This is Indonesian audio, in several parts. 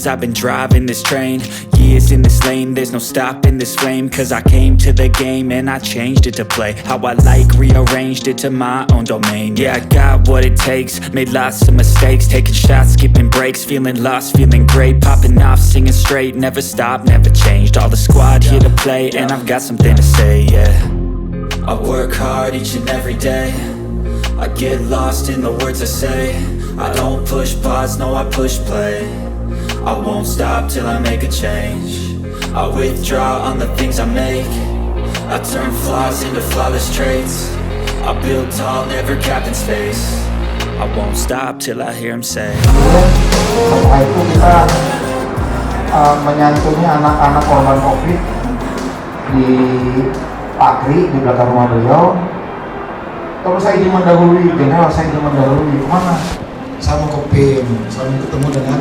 years I've been driving this train. Years in this lane, there's no stopping this flame. Cause I came to the game and I changed it to play how I like, rearranged it to my own domain. Yeah, I got what it takes, made lots of mistakes, taking shots, skipping breaks, feeling lost, feeling great, popping off, singing straight, never stopped, never changed. All the squad here to play and I've got something to say, yeah. I work hard each and every day, I get lost in the words I say. I don't push pause, no I push play. I won't stop till I make a change. I withdraw on the things I make. I turn flaws into flawless traits. I build tall, never capped in space. I won't stop till I hear him say. Setelah itu kita menyantuni anak-anak korban COVID di Pakri, di belakang rumah beliau. Kalau saya ingin mendahului, general saya ingin mendahului kemana? Saya mau ke PIM, saya mau ketemu dengan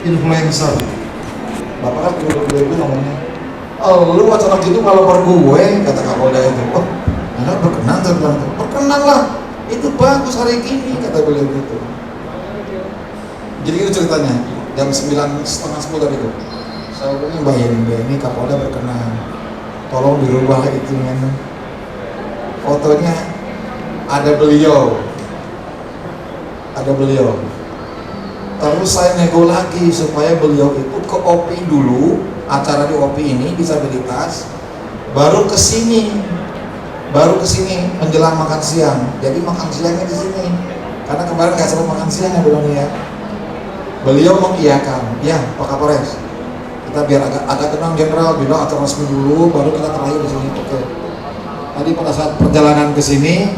influencer. Bapak kan video itu ngomongnya, oh lu acara gitu kalau per gue, kata Kapolda itu. Oh, enggak berkenan, saya bilang, berkenan lah, itu bagus hari ini, kata beliau gitu. Jadi itu ceritanya, jam 9:30 tadi itu. Saya bilang, bayangin ini Kapolda berkenan, tolong dirubah itu kan. Fotonya ada beliau. Terus saya nego lagi supaya beliau itu ke OPI dulu, acara di OPI ini disabilitas, baru kesini menjelang makan siang. Jadi makan siangnya di sini, karena kemarin nggak sempat makan siang ya belum ya. Beliau mengiyakan, ya Pak Kapolres, kita biar agak tenang Jenderal, bilang acara resmi dulu, baru kita terakhir di sini. Oke. Tadi pada saat perjalanan ke sini,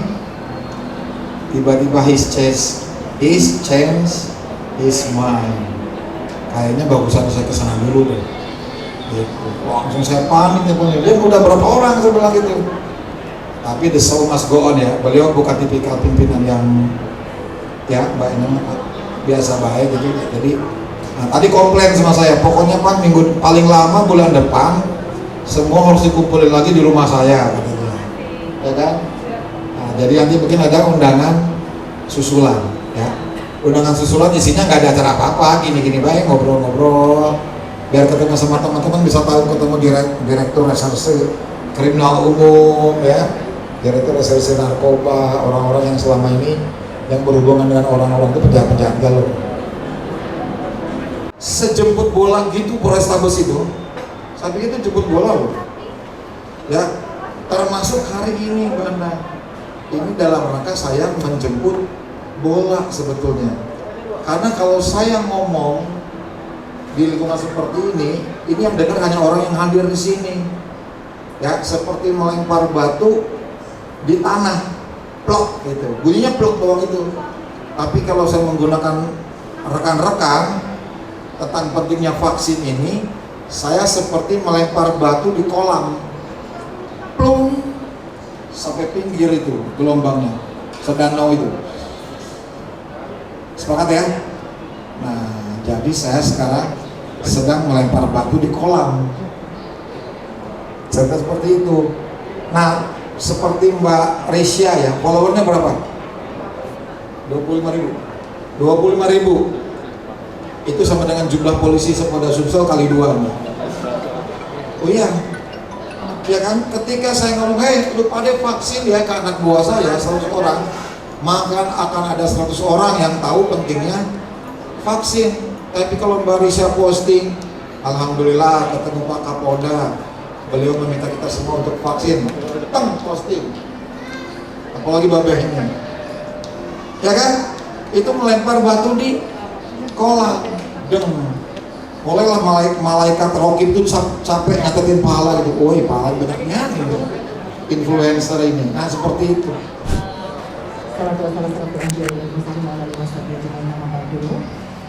tiba-tiba his change his mind. Kayaknya bagusan saya kesana dulu deh. Gitu. Langsung saya panik nih, dia udah berapa orang saya bilang gitu. Tapi the show must go on ya. Beliau bukan tipikal pimpinan yang ya biasa baik gitu. Jadi tadi komplain sama saya, pokoknya Pak minggu paling lama bulan depan semua harus dikumpulin lagi di rumah saya katanya. Ya kan? Jadi nanti mungkin ada undangan susulan, ya. Undangan susulan isinya nggak ada acara apa-apa, gini-gini baik, ngobrol-ngobrol, biar ketemu sama teman-teman, bisa tahu ketemu direktur reserse kriminal umum, ya, direktur reserse narkoba, orang-orang yang selama ini yang berhubungan dengan orang-orang itu penjahat-penjahat galau. Sejemput bola gitu Polrestabes itu, saya pikir itu jemput bola loh, ya, termasuk hari ini Banda. Ini dalam rangka saya menjemput bola sebetulnya. Karena kalau saya ngomong di lingkungan seperti ini yang dengar hanya orang yang hadir di sini. Ya, seperti melempar batu di tanah, plok gitu. Bunyinya plok doang itu. Tapi kalau saya menggunakan rekan-rekan tentang pentingnya vaksin ini, saya seperti melempar batu di kolam. Plung, sampai pinggir itu gelombangnya, sedanau itu. Sepakat ya? Nah, jadi saya sekarang sedang melempar batu di kolam. Cerita seperti itu. Nah, seperti Mbak Resya ya, followernya berapa? 25.000. 25.000. Itu sama dengan jumlah polisi Polda Sumsel kali 2. Oh iya. Ya kan, ketika saya ngomong, hey lu pada vaksin ya ke anak buah saya 100 orang, maka akan ada 100 orang yang tahu pentingnya vaksin. Tapi kalau Mbak Risha posting, alhamdulillah ketemu Pak Kapolda, beliau meminta kita semua untuk vaksin, posting, apalagi babehnya, ya kan, itu melempar batu di kolam, mulailah malaikat rokib itu capek nyatetin pahala gitu. Woi, pahala benarnya gitu. Influencer ini. Nah, seperti itu. Salah satu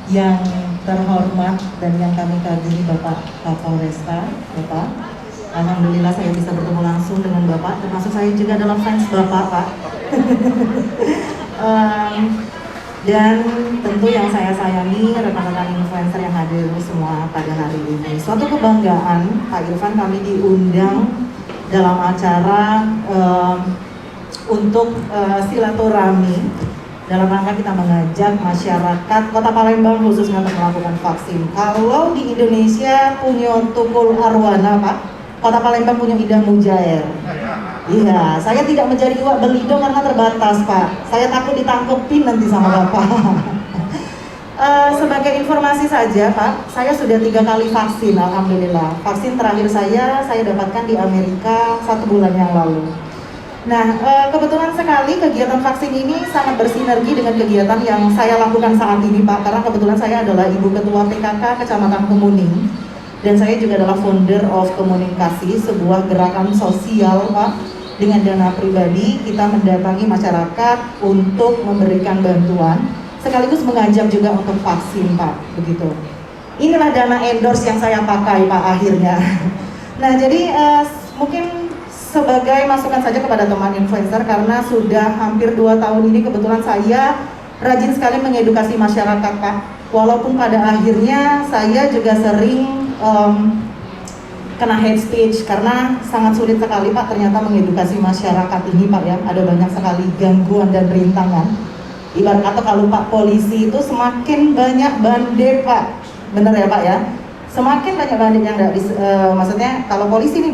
yang terhormat dan yang kami kagumi Bapak Kapolresta, Bapak. Alhamdulillah saya bisa bertemu langsung dengan Bapak, termasuk saya juga dalam fans Bapak, Pak. Dan tentu yang saya sayangi rekan-rekan influencer yang hadir semua pada hari ini. Suatu kebanggaan Pak Irfan, kami diundang dalam acara untuk silaturahmi dalam rangka kita mengajak masyarakat Kota Palembang khususnya untuk melakukan vaksin. Kalau di Indonesia punya Tukul Arwana, Pak, Kota Palembang punya Ida Mujair. Iya, saya tidak menjadi iwak belido karena terbatas, Pak. Saya takut ditangkepin nanti sama Bapak. Sebagai informasi saja, Pak, saya sudah 3 kali vaksin, alhamdulillah. Vaksin terakhir saya dapatkan di Amerika 1 bulan yang lalu. Nah, kebetulan sekali kegiatan vaksin ini sangat bersinergi dengan kegiatan yang saya lakukan saat ini, Pak. Karena kebetulan saya adalah Ibu Ketua PKK Kecamatan Kemuning. Dan saya juga adalah founder of Komunikasi, sebuah gerakan sosial, Pak. Dengan dana pribadi, kita mendatangi masyarakat untuk memberikan bantuan, sekaligus mengajak juga untuk vaksin, Pak. Begitu. Inilah dana endorse yang saya pakai, Pak, akhirnya. Nah, jadi mungkin sebagai masukan saja kepada teman influencer, karena sudah hampir 2 tahun ini kebetulan saya rajin sekali mengedukasi masyarakat, Pak. Walaupun pada akhirnya saya juga sering kena hate speech karena sangat sulit sekali, Pak, ternyata mengedukasi masyarakat ini, Pak, ya. Ada banyak sekali gangguan dan rintangan. Ibarat kata kalau Pak polisi itu semakin banyak bandit, Pak, bener ya, Pak, ya. Semakin banyak bandit yang maksudnya kalau polisi ini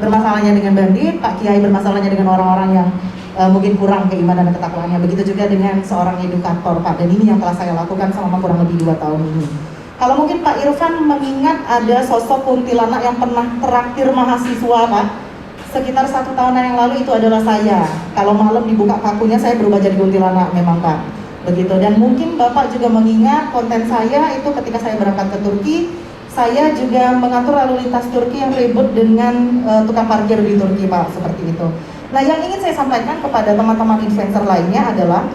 bermasalahnya dengan bandit, Pak Kiai bermasalahnya dengan orang-orang yang mungkin kurang keimanan dan ketakwaannya. Begitu juga dengan seorang edukator, Pak. Dan ini yang telah saya lakukan selama kurang lebih 2 tahun ini. Kalau mungkin Pak Irfan mengingat ada sosok kuntilanak yang pernah traktir mahasiswa, Pak, sekitar 1 tahunan yang lalu itu adalah saya. Kalau malam dibuka pakunya saya berubah jadi kuntilanak memang, Pak. Begitu. Dan mungkin Bapak juga mengingat konten saya itu ketika saya berangkat ke Turki, saya juga mengatur lalu lintas Turki yang ribut dengan tukang parkir di Turki, Pak, seperti itu. Nah, yang ingin saya sampaikan kepada teman-teman influencer lainnya adalah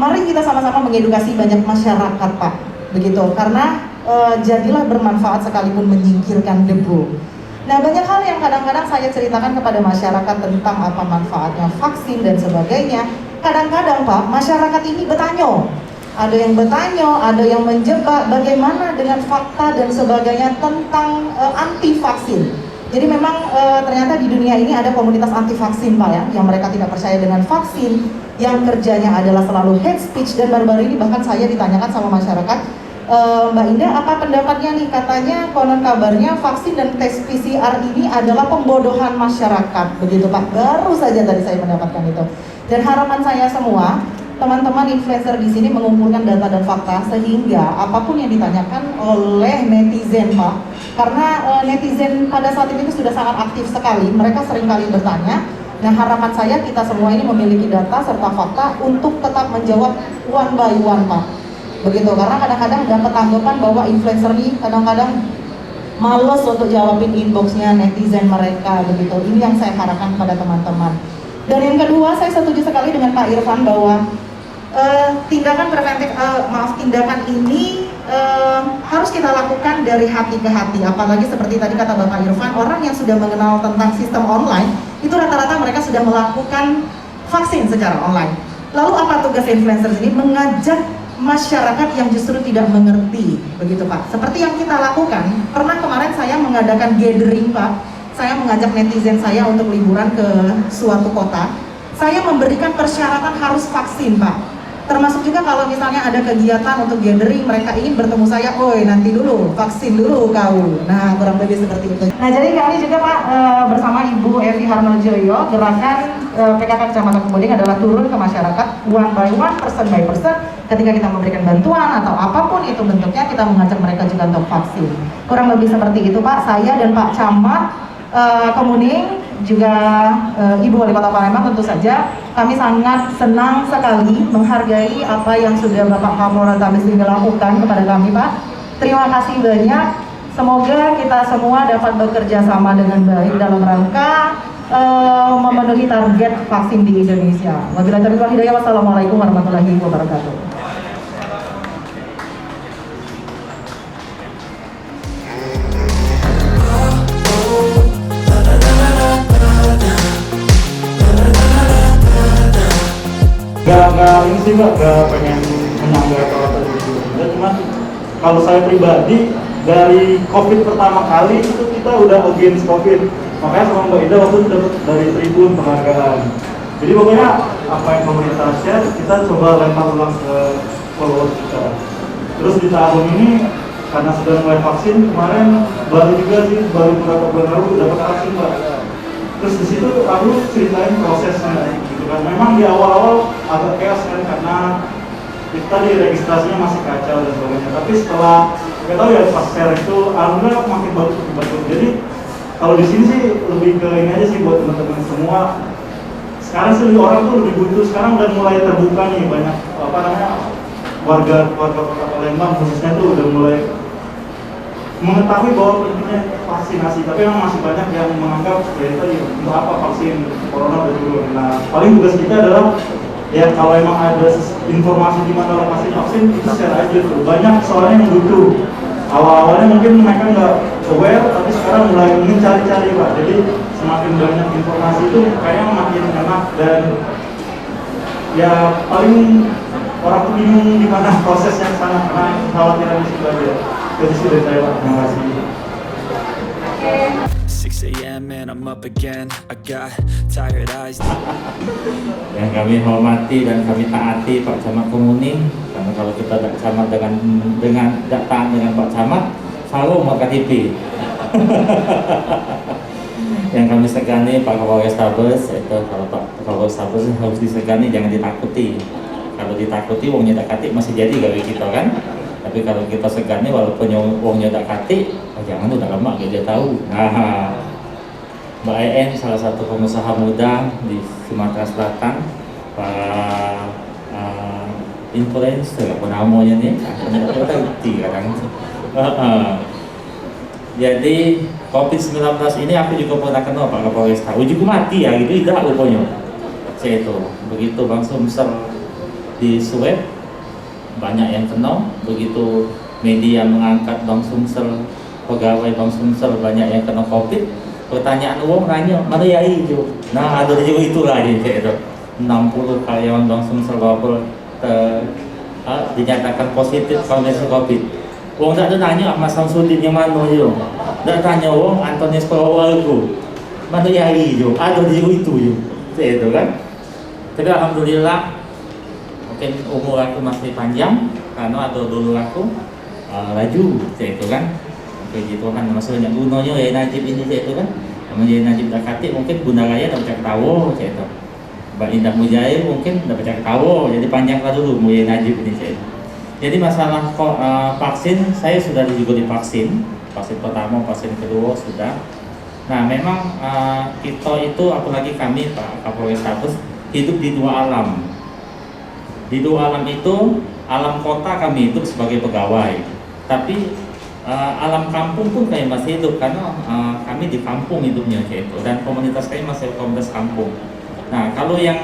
mari kita sama-sama mengedukasi banyak masyarakat, Pak. Begitu, karena jadilah bermanfaat sekalipun menyingkirkan debu. Nah, banyak hal yang kadang-kadang saya ceritakan kepada masyarakat tentang apa manfaatnya vaksin dan sebagainya. Kadang-kadang, Pak, masyarakat ini bertanya. Ada yang bertanya, ada yang menjebak bagaimana dengan fakta dan sebagainya tentang anti vaksin. Jadi memang ternyata di dunia ini ada komunitas anti vaksin, Pak, ya, yang mereka tidak percaya dengan vaksin, yang kerjanya adalah selalu hate speech. Dan baru-baru ini bahkan saya ditanyakan sama masyarakat, Mbak Indah, apa pendapatnya nih? Katanya konon kabarnya vaksin dan tes PCR ini adalah pembodohan masyarakat, begitu, Pak. Baru saja tadi saya mendapatkan itu. Dan harapan saya semua, teman-teman influencer di sini mengumpulkan data dan fakta sehingga apapun yang ditanyakan oleh netizen, Pak, karena netizen pada saat ini sudah sangat aktif sekali, mereka sering kali bertanya. Nah, harapan saya kita semua ini memiliki data serta fakta untuk tetap menjawab one by one, Pak. Begitu, karena kadang-kadang dapat tanggapan bahwa influencer ini kadang-kadang males untuk jawabin inboxnya netizen mereka, begitu. Ini yang saya harapkan kepada teman-teman. Dan yang kedua, saya setuju sekali dengan Pak Irfan bahwa tindakan preventif, tindakan ini harus kita lakukan dari hati ke hati. Apalagi seperti tadi kata Bapak Irfan, orang yang sudah mengenal tentang sistem online itu rata-rata mereka sudah melakukan vaksin secara online. Lalu apa tugas influencer ini? Mengajak masyarakat yang justru tidak mengerti, begitu, Pak. Seperti yang kita lakukan, pernah kemarin saya mengadakan gathering, Pak. Saya mengajak netizen saya untuk liburan ke suatu kota. Saya memberikan persyaratan harus vaksin, Pak. Termasuk juga kalau misalnya ada kegiatan untuk gathering, mereka ingin bertemu saya, oi nanti dulu, vaksin dulu kau. Nah, kurang lebih seperti itu. Nah, jadi kami juga, Pak, bersama Ibu Evi Harnojoyo, gerakan PKK Kecamatan Kemuning adalah turun ke masyarakat one by one, person by person. Ketika kita memberikan bantuan atau apapun itu bentuknya, kita mengajak mereka juga untuk vaksin. Kurang lebih seperti itu, Pak. Saya dan Pak Camat Kemuning, juga Ibu Wali Kota Palembang, tentu saja kami sangat senang sekali menghargai apa yang sudah Bapak Kapolres Tabes ini lakukan kepada kami, Pak. Terima kasih banyak. Semoga kita semua dapat bekerja sama dengan baik dalam rangka memenuhi target vaksin di Indonesia. Wabillahi taufiq wal hidayah. Wassalamualaikum warahmatullahi wabarakatuh. Gak ini sih, Mbak, gak pengen menyanggah atau apa gitu. Ya, cuma kalau saya pribadi dari COVID pertama kali itu kita udah against COVID. Makanya sama Mbak Ida waktu itu dapat dari Tribun penghargaan. Jadi pokoknya apa yang pemerintah share kita coba lempar ulang ke followers kita. Terus di tahun ini karena sudah mulai vaksin kemarin baru juga sih baru beberapa bulan lalu dapat vaksin Mbak. Terus di situ aku ceritain prosesnya gitu kan. Memang di awal-awal agak chaos kan karena kita di registrasinya masih kacau dan sebagainya. Tapi setelah kita tahu ya pas share itu alhamdulillah makin bagus. Jadi kalau di sini sih lebih ke ini aja sih buat teman-teman semua. Sekarang sih orang tuh lebih butuh, sekarang udah mulai terbuka nih banyak apa namanya warga kota Palembang khususnya tuh udah mulai mengetahui bahwa pentingnya vaksinasi. Tapi memang masih banyak yang menganggap ya itu untuk apa vaksin corona udah dulu. Nah paling tugas kita adalah ya kalau emang ada informasi di mana lokasi vaksin itu share aja tuh. Banyak soalnya yang butuh. Awalnya mungkin mereka nggak aware, tapi sekarang mulai mencari-cari Pak. Jadi semakin banyak informasi itu kayaknya makin enak dan ya paling orang tuh bingung di mana proses yang sana karena khawatiran di situ aja. Jadi sudah saya Pak, terima kasih. 6 a.m. and I'm up again. I got tired eyes. Yang kami hormati dan kami taati Pak Camat Kemuning, karena kalau kita tidak sama dengan taat dengan Pak Camat, selalu mau KTP. Yang kami segani Pak Kapolres Tabes, itu kalau Pak Kapolres Tabes harus disegani, jangan ditakuti. Kalau ditakuti, uangnya tak katik masih jadi gawe kita kan. Tapi kalau kita segani walaupun uangnya tak katik, jangan udah lama dia tahu. Nah, Mbak En salah satu pengusaha muda di Sumatera Selatan, Pak influencer apa namanya nih, kita kadang. Jadi COVID-19 ini aku juga pernah kenal Pak Kapolres. Ujungku mati ya gitu, tidak rupanya. Saya itu begitu Bang Sumsel di swab banyak yang kena, begitu media mengangkat Bang Sumsel, pegawai Bang Sumsel banyak yang kena COVID. Pertanyaan uang nanya mana ya itu, nah ada juga itulah itu 60 karyawan Bang Sumsel Bapel dinyatakan positif konfirmasi COVID. Uang tak ada nanya Mas Samsudin yang mana itu, tak tanya uang Antonius Purwowargo mana ya itu, ada juga itu kan. Tapi alhamdulillah mungkin umur aku masih panjang karena ada dulu aku laju itu kan. Gitu kan maksudnya gunanya ya Najib ini itu kan, namanya Najib Dakati mungkin Bunda Raya dapat cak tawo itu, Mbak Indah Mujair mungkin dapat cak tawo, jadi panjanglah dulu mulai Najib ini saya. Jadi masalah vaksin, saya sudah juga divaksin, vaksin pertama, vaksin kedua sudah. Nah memang kita itu apalagi kami Pak Kapolres Tabes hidup di dua alam. Di dua alam itu, alam kota kami hidup sebagai pegawai, tapi alam kampung pun kami masih hidup karena kami di kampung hidupnya itu, dan komunitas kami masih komunitas kampung. Nah kalau yang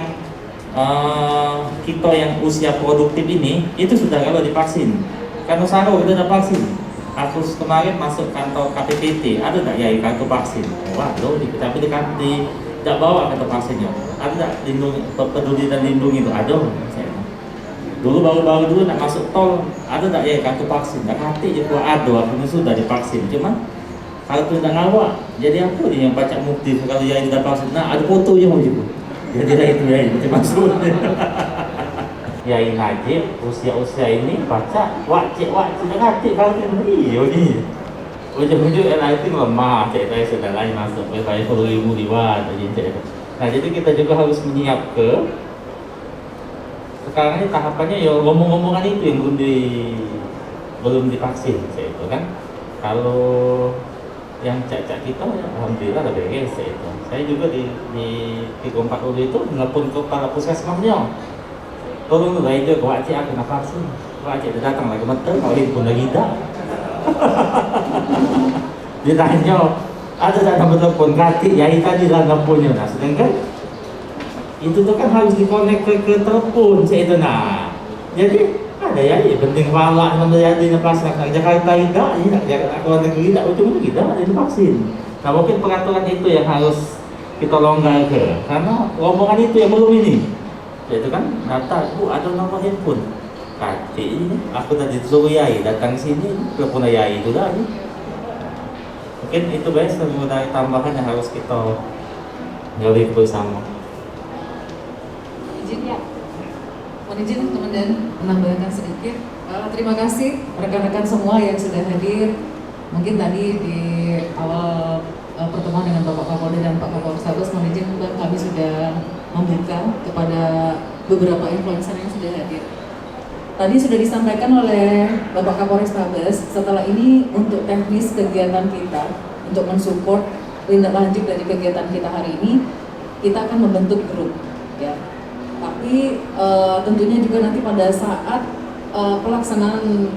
kita yang usia produktif ini itu sudah kalau divaksin, karena Saro itu ada vaksin. Aku kemarin masuk kantor KPPT, ada tak ya kartu vaksin? Wah loh, tapi tidak bawa kartu vaksinnya. Ada tak peduli dan lindungi itu? Ada. Dulu baru-baru dulu nak masuk tol, ada tak ya kartu vaksin? Tak hati je gua ada, aku sudah divaksin. Cuman kartu tidak ngawak, jadi aku yang baca bukti kalau ya sudah vaksin. Nah ada fotonya mau juga. Jadi lah itu ya, itu maksudnya. Yai Najib usia ini baca wajib tak hati kalau iya ni. Ujung-ujung LIT lemah, cek saya sudah lain masuk, saya 10.000 diwat aja. Nah jadi kita juga harus menyiap ke sekarang ini tahapannya ya ngomong-ngomongan itu yang belum divaksin saya itu kan. Kalau yang cak-cak kita ya, alhamdulillah ada beres saya itu. Saya juga di 340 itu nelpon ke para puskesmasnya, tolong tuh aja ke wajib aku nak vaksin. Wajib dia datang lagi meter kalau pun lagi dah. Dia tanya ada tak nombor telepon gratis ya tadi lah teleponnya. Nah sedangkan itu tuh kan harus dikonek ke telepon saya itu. Nah jadi ada ya penting walak nomor ya di pas nak Jakarta tidak ya kalau negeri tidak ujung tidak itu vaksin. Nah mungkin peraturan itu yang harus kita longgar ke, karena rombongan itu yang belum ini itu kan data ada nomor handphone kaki ini aku tadi disuruh Yai datang sini telepon Yai itu dah ini. Mungkin itu guys sebagai tambahan yang harus kita gali bersama. izin teman dan menambahkan sedikit. Terima kasih rekan-rekan semua yang sudah hadir. Mungkin tadi di awal pertemuan dengan Bapak Kapolda dan Pak Kapolres, mohon izin kami sudah membuka kepada beberapa influencer yang sudah hadir. Tadi sudah disampaikan oleh Bapak Kapolres Tabes, setelah ini untuk teknis kegiatan kita, untuk mensupport tindak lanjut dari kegiatan kita hari ini, kita akan membentuk grup, ya. Tapi tentunya juga nanti pada saat pelaksanaan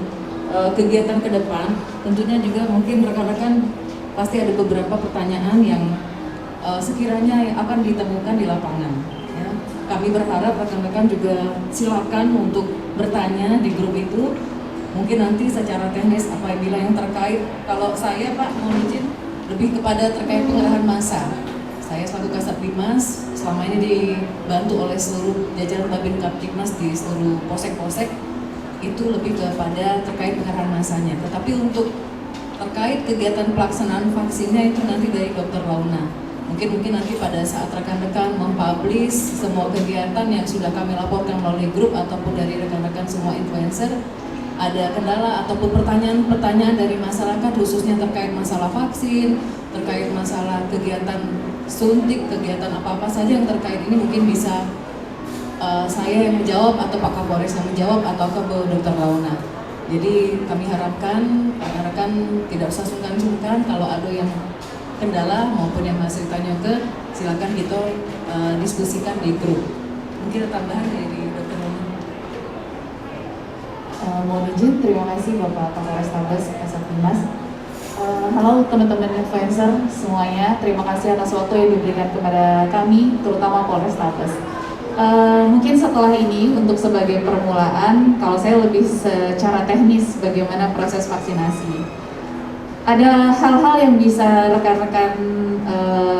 kegiatan ke depan, tentunya juga mungkin rekan-rekan pasti ada beberapa pertanyaan yang sekiranya akan ditemukan di lapangan. Ya. Kami berharap rekan-rekan juga silakan untuk bertanya di grup itu. Mungkin nanti secara teknis apabila yang terkait, kalau saya Pak mohon izin lebih kepada terkait pengerahan massa. Saya selaku Kasat Bimas selama ini dibantu oleh seluruh jajaran Babin Kaptipmas di seluruh posek-posek, itu lebih kepada terkait pengerahan massanya. Tetapi untuk terkait kegiatan pelaksanaan vaksinnya itu nanti dari Dr. Launa. Mungkin nanti pada saat rekan-rekan mempublish semua kegiatan yang sudah kami laporkan melalui grup ataupun dari rekan-rekan semua influencer, ada kendala ataupun pertanyaan-pertanyaan dari masyarakat khususnya terkait masalah vaksin, terkait masalah kegiatan suntik, kegiatan apa-apa saja yang terkait ini mungkin bisa saya yang menjawab atau Pak Kapolres yang menjawab atau ke Dr. Launa. Jadi kami harapkan rekan-rekan tidak usah sungkan-sungkan kalau ada yang kendala maupun yang masih tanya ke, silakan kita diskusikan di grup. Mungkin ada tambahan dari Dr. Launa. Mohon izin, terima kasih Bapak Kapolres Tabes Kasat Bimas. Halo teman-teman influencer semuanya, terima kasih atas waktu yang diberikan kepada kami, terutama Polres Tabes. Mungkin setelah ini untuk sebagai permulaan, kalau saya lebih secara teknis bagaimana proses vaksinasi. Ada hal-hal yang bisa rekan-rekan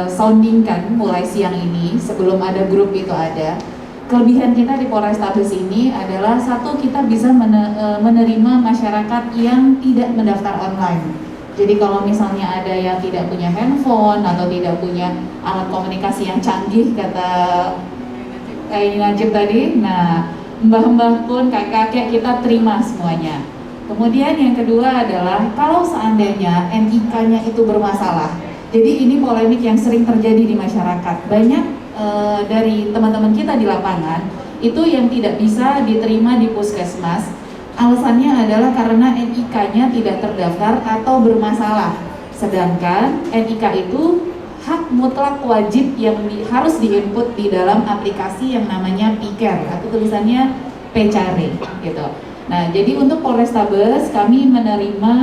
soundingkan mulai siang ini sebelum ada grup itu ada. Kelebihan kita di Polres Tabes ini adalah satu, kita bisa menerima masyarakat yang tidak mendaftar online. Jadi kalau misalnya ada yang tidak punya handphone atau tidak punya alat komunikasi yang canggih kata kayak Najib tadi, nah mbah-mbah pun kakek-kakek kita terima semuanya. Kemudian yang kedua adalah kalau seandainya NIK-nya itu bermasalah. Jadi ini polemik yang sering terjadi di masyarakat. Banyak dari teman-teman kita di lapangan itu yang tidak bisa diterima di puskesmas, alasannya adalah karena NIK-nya tidak terdaftar atau bermasalah. Sedangkan NIK itu hak mutlak wajib yang harus diinput di dalam aplikasi yang namanya Piker atau tulisannya Pecare gitu. Nah, jadi untuk Polres Tabes kami menerima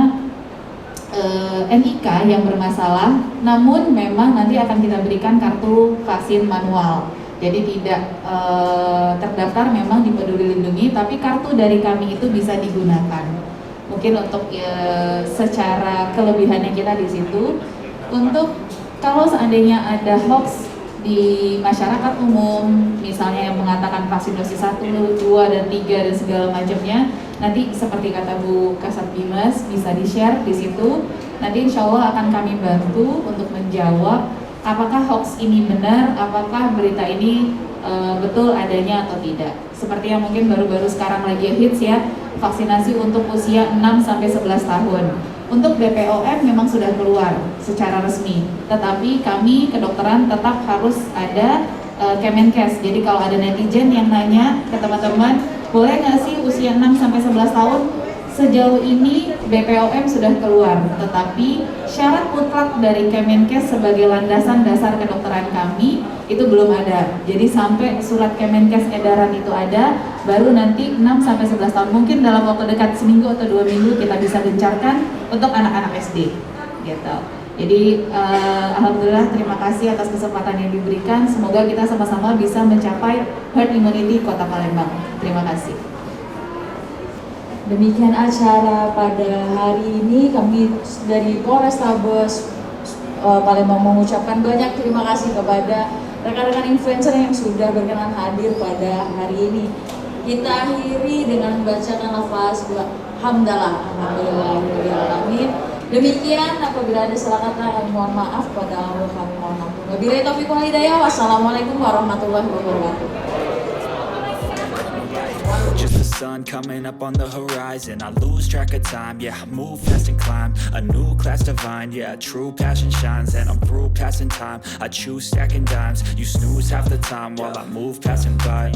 NIK yang bermasalah, namun memang nanti akan kita berikan kartu vaksin manual. Jadi tidak terdaftar memang di Peduli Lindungi, tapi kartu dari kami itu bisa digunakan. Mungkin untuk secara kelebihannya kita di situ. Untuk kalau seandainya ada hoax di masyarakat umum, misalnya yang mengatakan vaksin dosis 1, 2, dan 3 dan segala macamnya, nanti seperti kata Bu Kasat Bimas bisa di-share di situ. Nanti insya Allah akan kami bantu untuk menjawab apakah hoax ini benar, apakah berita ini betul adanya atau tidak. Seperti yang mungkin baru-baru sekarang lagi hits ya, vaksinasi untuk usia 6-11 tahun. Untuk BPOM memang sudah keluar secara resmi, tetapi kami kedokteran tetap harus ada Kemenkes. Jadi kalau ada netizen yang nanya ke teman-teman, boleh nggak sih usia 6-11 tahun? Sejauh ini BPOM sudah keluar, tetapi syarat mutlak dari Kemenkes sebagai landasan dasar kedokteran kami itu belum ada. Jadi sampai surat Kemenkes edaran itu ada, baru nanti 6-11 tahun, mungkin dalam waktu dekat seminggu atau 2 minggu kita bisa gencarkan untuk anak-anak SD gitu. Jadi alhamdulillah, terima kasih atas kesempatan yang diberikan. Semoga kita sama-sama bisa mencapai herd immunity Kota Palembang. Terima kasih. Demikian acara pada hari ini, kami dari Polres Tabes Palembang mengucapkan banyak terima kasih kepada rekan-rekan influencer yang sudah berkenan hadir pada hari ini. Kita akhiri dengan membacakan lafaz hamdalah, alhamdulillahirobbilalamin. Demikian, apabila ada salah kata kami mohon maaf, pada Allah kami mohon ampun. Wabillahi taufiq wal hidayah. Wassalamualaikum warahmatullahi wabarakatuh. sun coming up on the horizon. I lose track of time, yeah, I move fast and climb a new class divine, yeah, true passion shines. And I'm through passing time, I choose stacking dimes. You snooze half the time while I move passing by.